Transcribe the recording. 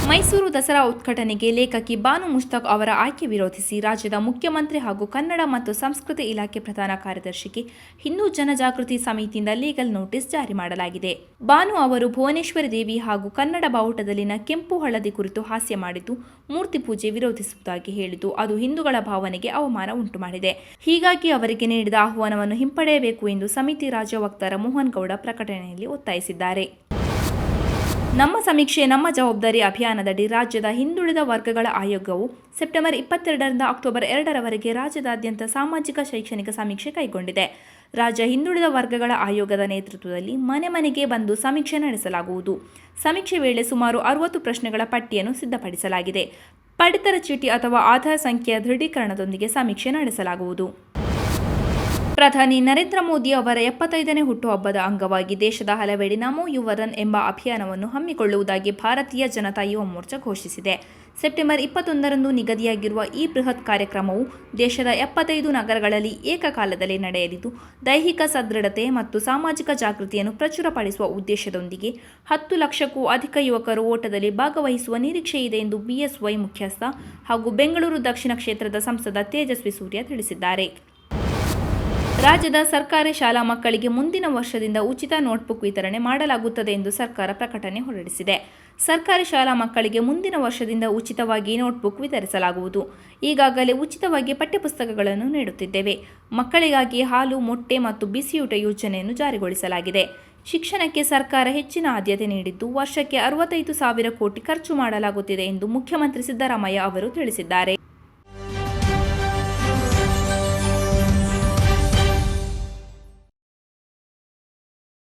ಮೈಸೂರು ದಸರಾ ಉದ್ಘಾಟನೆಗೆ ಲೇಖಕಿ ಬಾನು ಮುಷ್ತಾಕ್ ಅವರ ಆಯ್ಕೆ ವಿರೋಧಿಸಿ ರಾಜ್ಯದ ಮುಖ್ಯಮಂತ್ರಿ ಹಾಗೂ ಕನ್ನಡ ಮತ್ತು ಸಂಸ್ಕೃತಿ ಇಲಾಖೆ ಪ್ರಧಾನ ಕಾರ್ಯದರ್ಶಿಗೆ ಹಿಂದೂ ಜನಜಾಗೃತಿ ಸಮಿತಿಯಿಂದ ಲೀಗಲ್ ನೋಟಿಸ್ ಜಾರಿ ಮಾಡಲಾಗಿದೆ. ಬಾನು ಅವರು ಭುವನೇಶ್ವರಿ ದೇವಿ ಹಾಗೂ ಕನ್ನಡ ಬಾವುಟದಲ್ಲಿನ ಕೆಂಪು ಹಳದಿ ಕುರಿತು ಹಾಸ್ಯ ಮಾಡಿದ್ದು, ಮೂರ್ತಿ ಪೂಜೆ ವಿರೋಧಿಸುವುದಾಗಿ ಹೇಳಿದ್ದು ಅದು ಹಿಂದೂಗಳ ಭಾವನೆಗೆ ಅವಮಾನ ಉಂಟು ಮಾಡಿದೆ. ಹೀಗಾಗಿ ಅವರಿಗೆ ನೀಡಿದ ಆಹ್ವಾನವನ್ನು ಹಿಂಪಡೆಯಬೇಕು ಎಂದು ಸಮಿತಿ ರಾಜ್ಯ ವಕ್ತಾರ ಮೋಹನ್ ಗೌಡ ಪ್ರಕಟಣೆಯಲ್ಲಿ ಒತ್ತಾಯಿಸಿದ್ದಾರೆ. ನಮ್ಮ ಸಮೀಕ್ಷೆ ನಮ್ಮ ಜವಾಬ್ದಾರಿ ಅಭಿಯಾನದಡಿ ರಾಜ್ಯದ ಹಿಂದುಳಿದ ವರ್ಗಗಳ ಆಯೋಗವು ಸೆಪ್ಟೆಂಬರ್ 22ರಿಂದ ಅಕ್ಟೋಬರ್ 2ರವರೆಗೆ ರಾಜ್ಯದಾದ್ಯಂತ ಸಾಮಾಜಿಕ ಶೈಕ್ಷಣಿಕ ಸಮೀಕ್ಷೆ ಕೈಗೊಂಡಿದೆ. ರಾಜ್ಯ ಹಿಂದುಳಿದ ವರ್ಗಗಳ ಆಯೋಗದ ನೇತೃತ್ವದಲ್ಲಿ ಮನೆ ಮನೆಗೆ ಬಂದು ಸಮೀಕ್ಷೆ ನಡೆಸಲಾಗುವುದು. ಸಮೀಕ್ಷೆ ವೇಳೆ ಸುಮಾರು 60 ಪ್ರಶ್ನೆಗಳ ಪಟ್ಟಿಯನ್ನು ಸಿದ್ಧಪಡಿಸಲಾಗಿದೆ. ಪಡಿತರ ಚೀಟಿ ಅಥವಾ ಆಧಾರ್ ಸಂಖ್ಯೆಯ ದೃಢೀಕರಣದೊಂದಿಗೆ ಸಮೀಕ್ಷೆ ನಡೆಸಲಾಗುವುದು. ಪ್ರಧಾನಿ ನರೇಂದ್ರ ಮೋದಿ ಅವರ 75ನೇ ಹುಟ್ಟುಹಬ್ಬದ ಅಂಗವಾಗಿ ದೇಶದ ಹಲವೆಡೆ ನಮೋ ಯುವ ರನ್ ಎಂಬ ಅಭಿಯಾನವನ್ನು ಹಮ್ಮಿಕೊಳ್ಳುವುದಾಗಿ ಭಾರತೀಯ ಜನತಾ ಯುವ ಮೋರ್ಚಾ ಘೋಷಿಸಿದೆ. ಸೆಪ್ಟೆಂಬರ್ 21ರಂದು ನಿಗದಿಯಾಗಿರುವ ಈ ಬೃಹತ್ ಕಾರ್ಯಕ್ರಮವು ದೇಶದ 75 ನಗರಗಳಲ್ಲಿ ಏಕಕಾಲದಲ್ಲಿ ನಡೆಯಲಿದ್ದು, ದೈಹಿಕ ಸದೃಢತೆ ಮತ್ತು ಸಾಮಾಜಿಕ ಜಾಗೃತಿಯನ್ನು ಪ್ರಚುರಪಡಿಸುವ ಉದ್ದೇಶದೊಂದಿಗೆ 10 ಲಕ್ಷಕ್ಕೂ ಅಧಿಕ ಯುವಕರು ಓಟದಲ್ಲಿ ಭಾಗವಹಿಸುವ ನಿರೀಕ್ಷೆಯಿದೆ ಎಂದು ಬಿಎಸ್ವೈ ಮುಖ್ಯಸ್ಥ ಹಾಗೂ ಬೆಂಗಳೂರು ದಕ್ಷಿಣ ಕ್ಷೇತ್ರದ ಸಂಸದ ತೇಜಸ್ವಿ ಸೂರ್ಯ ತಿಳಿಸಿದ್ದಾರೆ. ರಾಜ್ಯದ ಸರ್ಕಾರಿ ಶಾಲಾ ಮಕ್ಕಳಿಗೆ ಮುಂದಿನ ವರ್ಷದಿಂದ ಉಚಿತ ನೋಟ್ಬುಕ್ ವಿತರಣೆ ಮಾಡಲಾಗುತ್ತದೆ ಎಂದು ಸರ್ಕಾರ ಪ್ರಕಟಣೆ ಹೊರಡಿಸಿದೆ. ಸರ್ಕಾರಿ ಶಾಲಾ ಮಕ್ಕಳಿಗೆ ಮುಂದಿನ ವರ್ಷದಿಂದ ಉಚಿತವಾಗಿ ನೋಟ್ಬುಕ್ ವಿತರಿಸಲಾಗುವುದು. ಈಗಾಗಲೇ ಉಚಿತವಾಗಿ ಪಠ್ಯಪುಸ್ತಕಗಳನ್ನು ನೀಡುತ್ತಿದ್ದೇವೆ. ಮಕ್ಕಳಿಗಾಗಿ ಹಾಲು, ಮೊಟ್ಟೆ ಮತ್ತು ಬಿಸಿಯೂಟ ಯೋಜನೆಯನ್ನು ಜಾರಿಗೊಳಿಸಲಾಗಿದೆ. ಶಿಕ್ಷಣಕ್ಕೆ ಸರ್ಕಾರ ಹೆಚ್ಚಿನ ಆದ್ಯತೆ ನೀಡಿದ್ದು, ವರ್ಷಕ್ಕೆ 65,000 ಕೋಟಿ ಖರ್ಚು ಮಾಡಲಾಗುತ್ತಿದೆ ಎಂದು ಮುಖ್ಯಮಂತ್ರಿ ಸಿದ್ದರಾಮಯ್ಯ ಅವರು ತಿಳಿಸಿದ್ದಾರೆ.